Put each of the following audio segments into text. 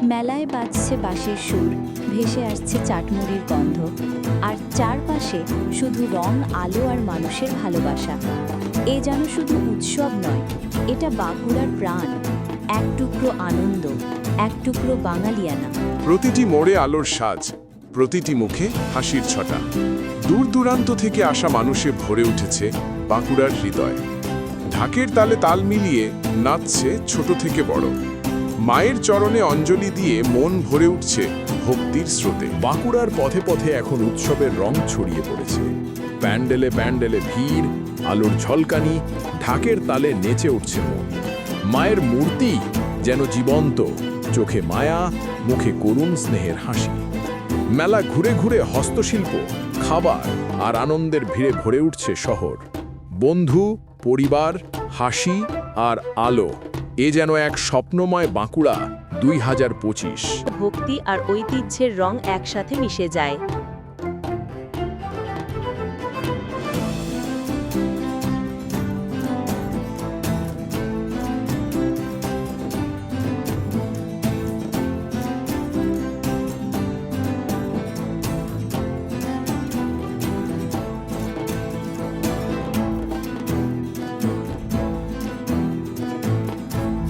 মেলায় বাজছে বাঁশির সুর, ভেসে আসছে চাটমুড়ির গন্ধ, আর চারপাশে শুধু রং, আলো আর মানুষের ভালোবাসা। এ যেন শুধু উৎসব নয়, এটা বাঁকুড়ার প্রাণ। এক টুকরো আনন্দ, এক টুকরো বাঙালিয়ানা। প্রতিটি মোড়ে আলোর সাজ, প্রতিটি মুখে হাসির ছটা। দূর দূরান্ত থেকে আসা মানুষে ভরে উঠেছে বাঁকুড়ার হৃদয়। ঢাকের তালে তাল মিলিয়ে নাচছে ছোট থেকে বড়। মায়ের চরণে অঞ্জলি দিয়ে মন ভরে উঠছে ভক্তির স্রোতে। বাঁকুড়ার পথে পথে এখন উৎসবের রং ছড়িয়ে পড়েছে। প্যান্ডেলে প্যান্ডেলে ভিড়, আলোর ঝলকানি, ঢাকের তালে নেচে উঠছে মন। মায়ের মূর্তি যেন জীবন্ত, চোখে মায়া, মুখে করুণ স্নেহের হাসি। মেলা ঘুরে ঘুরে হস্তশিল্প, খাবার আর আনন্দের ভিড়ে ভরে উঠছে শহর। বন্ধু, পরিবার, হাসি আর আলো, এ যেন এক স্বপ্নময় বাঁকুড়া 2025। ভক্তি আর ঐতিহ্যের রং একসাথে মিশে যায়।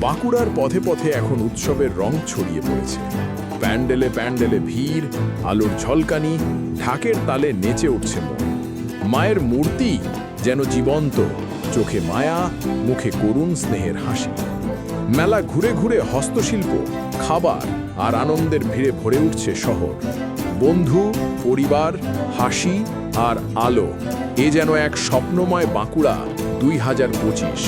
বাঁকুড়ার পথে পথে এখন উৎসবের রং ছড়িয়ে পড়েছে। প্যান্ডেলে প্যান্ডেলে ভিড়, আলোর ঝলকানি, ঢাকের তালে নেচে উঠছে মন। মায়ের মূর্তি যেন জীবন্ত, চোখে মায়া, মুখে করুণ স্নেহের হাসি। মেলা ঘুরে ঘুরে হস্তশিল্প, খাবার আর আনন্দের ভিড়ে ভরে উঠছে শহর। বন্ধু, পরিবার, হাসি আর আলো, এ যেন এক স্বপ্নময় বাঁকুড়া 2025।